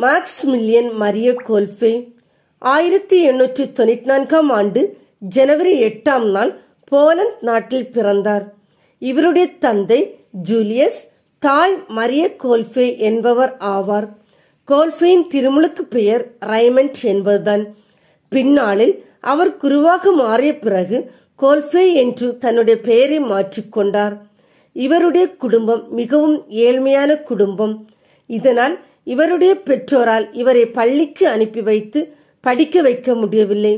மாக்ஸ்மில்லியன் மரிய கோல்ஃபே 1894 ஆண்டு ஜனவரி 8ஆம் நாள் போலந்து நாட்டில் பிறந்தார். இவருடைய தந்தை ஜூலியஸ், தாய் மரிய கோல்ஃபே என்பவர் ஆவார். கோல்ஃபேயின் திருமுழுக்கு பெயர் ரைமண்ட் என்பதுதான். பின்னாளில் அவர் குருவாக மாறிய பிறகு கோல்ஃபே என்று தன்னுடைய பெயரை மாற்றிக்கொண்டார். இவருடைய குடும்பம் மிகவும் ஏழ்மையான குடும்பம். இதனால் இவருடைய பெற்றோரால் இவரை பள்ளிக்கு அனுப்பி வைத்து படிக்க வைக்க முடியவில்லை.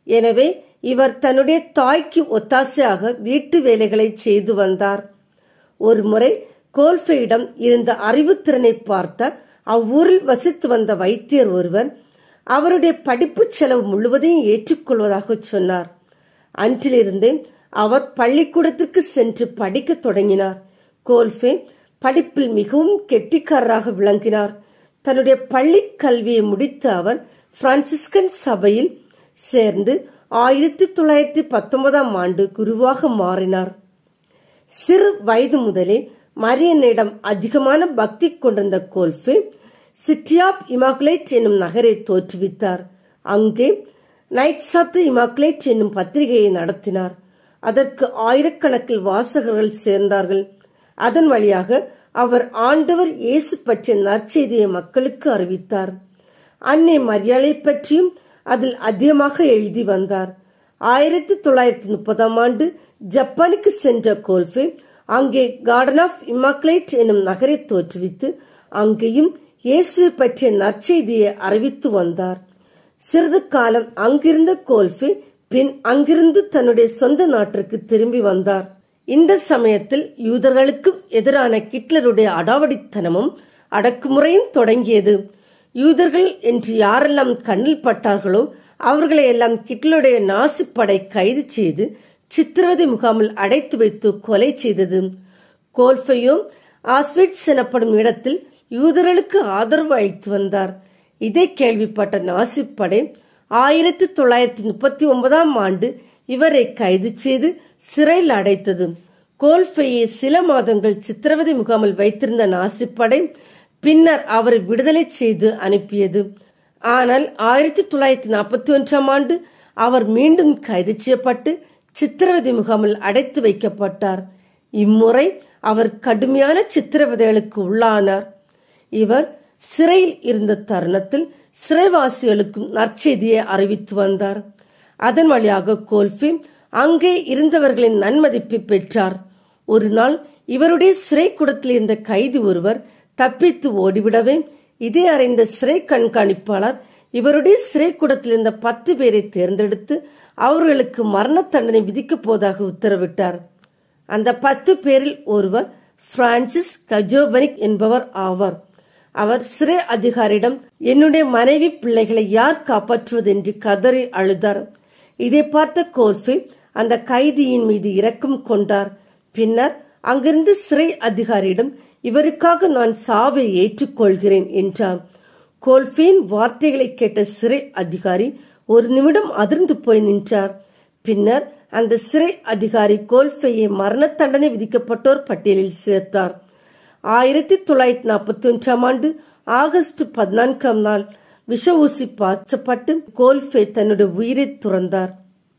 எனவே இவர் தன்னுடைய தாய்க்கு ஒத்தாசையாக வீட்டு வேலைகளை செய்து வந்தார். ஒருமுறை கோல்ஃபேயிடம் இருந்த அறிவுத்திறனை பார்த்த அவ்வூரில் வசித்து வந்த வைத்தியர் ஒருவர் அவருடைய படிப்பு செலவு முழுவதையும் ஏற்றுக்கொள்வதாக சொன்னார். அன்றிலிருந்து அவர் பள்ளிக்கூடத்திற்கு சென்று படிக்க தொடங்கினார். கோல்ஃபே படிப்பில் மிகவும் கெட்டிக்காரராக விளங்கினார். தன்னுடைய பள்ளி கல்வியை முடித்த அவர் பிரான்சிஸ்கன் சபையில் சேர்ந்து 1919ஆம் ஆண்டு குருவாக மாறினார். சிறு வயது முதலே மரியனிடம் அதிகமான பக்தி கொண்டிருந்த கோல்ஃபே சிட்டி ஆப் இமாகுலேட் என்னும் நகரை தோற்றுவித்தார். அங்கே நைட்ஸ் ஆப் தி இமாகுலேட் என்னும் பத்திரிகையை நடத்தினார். அதற்கு ஆயிரக்கணக்கில் வாசகர்கள் சேர்ந்தார்கள். அதன் வழியாக அவர் ஆண்டவர் இயேசு பற்றிய நற்செய்தியை மக்களுக்கு அறிவித்தார். அன்னை மரியாளை பற்றியும் அதில் அதிகமாக எழுதி வந்தார். 1930ஆம் ஆண்டு ஜப்பானுக்கு சென்ற கோல்ஃபே அங்கே கார்டன் ஆஃப் இமாகுலேட் என்னும் நகரை தோற்றுவித்து அங்கேயும் இயேசுவை பற்றிய நற்செய்தியை அறிவித்து வந்தார். சிறிது காலம் அங்கிருந்த கோல்ஃபே பின் அங்கிருந்து தன்னுடைய சொந்த நாட்டிற்கு திரும்பி வந்தார். இந்த சமயத்தில் யூதர்களுக்கு எதிரான ஹிட்லருடைய அடாவடித்தனமும் அடக்குமுறையும் தொடங்கியது. யூதர்கள் என்று யாரெல்லாம் கண்ணில் பட்டார்களோ அவர்களை எல்லாம் ஹிட்லருடைய நாசிப்படை கைது செய்து சித்திரவதை முகாமில் அடைத்து வைத்து கொலை செய்தது. கோல்ஃபேயோ ஆஸ்விட்ஸ் எனப்படும் இடத்தில் யூதர்களுக்கு ஆதரவு அளித்து வந்தார். இதை கேள்விப்பட்ட நாசிப்படை 1939ஆம் ஆண்டு இவரை கைது செய்து சிறையில் அடைத்தது. கோல்ஃபேயை சில மாதங்கள் சித்திரவதை முகாமில் வைத்திருந்த நாசிப்படை பின்னர் அவரை விடுதலை செய்து அனுப்பியது. ஆனால் 1941ஆம் ஆண்டு அவர் மீண்டும் கைது செய்யப்பட்டு சித்திரவதை முகாமில் அடைத்து வைக்கப்பட்டார். இம்முறை அவர் கடுமையான சித்திரவதைகளுக்கு உள்ளானார். இவர் சிறையில் இருந்த தருணத்தில் சிறைவாசிகளுக்கும் நற்செய்தியை அறிவித்து வந்தார். அதன் வழியாக கோல்ஃபே அங்கே இருந்தவர்களின் நன்மதிப்பை பெற்றார். ஒரு நாள் இவருடைய சிறை கூடத்தில் இருந்த கைதி ஒருவர் தப்பித்து ஓடிவிடவே இதை அறிந்த சிறை கண்காணிப்பாளர் இவருடைய சிறை கூடத்தில் இருந்த 10 பேரை தேர்ந்தெடுத்து அவர்களுக்கு மரண தண்டனை விதிக்கப் போவதாக உத்தரவிட்டார். அந்த 10 பேரில் ஒருவர் பிரான்சிஸ் கஜோவனிக் என்பவர் ஆவார். அவர் சிறை அதிகாரியிடம் என்னுடைய மனைவி பிள்ளைகளை யார் காப்பாற்றுவது என்று கதறி அழுதார். இதை பார்த்த கோல்ஃபே அந்த கைதியின் மீது இரக்கம் கொண்டார். பின்னர் அங்கிருந்து சிறை அதிகாரியிடம் இவருக்காக நான் சாவை ஏற்றுக்கொள்கிறேன் என்றார். கோல்ஃபேயின் வார்த்தைகளை கேட்ட சிறை அதிகாரி ஒரு நிமிடம் அதிர்ந்து போய் நின்றார். பின்னர் அந்த சிறை அதிகாரி கோல்ஃபேயை மரண தண்டனை விதிக்கப்பட்டோர் பட்டியலில் சேர்த்தார். 1941ஆம் ஆண்டு ஆகஸ்ட் 14ஆம் நாள் விஷ ஊசி பாய்ச்சப்பட்டு கோல்ஃபே தன்னுடைய உயிரை துறந்தார்.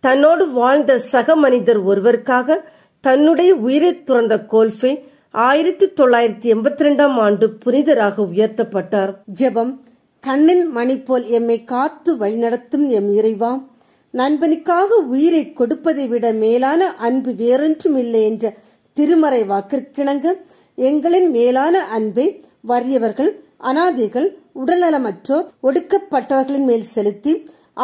தன்னோடு வாழ்ந்த சக மனிதர் ஒருவருக்காக தன்னுடைய உயிரை துறந்த கோல்ஃபே 1982ஆம் ஆண்டு புனிதராக உயர்த்தப்பட்டார். ஜெபம். கண்ணின் மணி போல் எம்மை காத்து வழிநடத்தும் எம் இறைவா, நண்பனுக்காக உயிரை கொடுப்பதை விட மேலான அன்பு வேறொன்றும் இல்லை என்ற திருமறை வாக்கிற்கிணங்க எங்களின் மேலான அன்பை வறியவர்கள், அனாதைகள், உடல்நலமற்றோர், ஒடுக்கப்பட்டவர்களின் மேல் செலுத்தி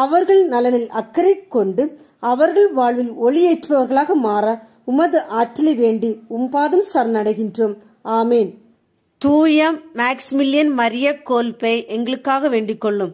அவர்கள் நலனில் அக்கறை கொண்டு அவர்கள் வாழ்வில் ஒளியேற்றுபவர்களாக மாற உமது ஆற்றலை வேண்டி உம்பாதம் சரணடைகின்றோம். ஆமேன். தூய மாக்ஸ்மில்லியன் மரிய கோல்ஃபே எங்களுக்காக வேண்டிக் கொள்ளும்.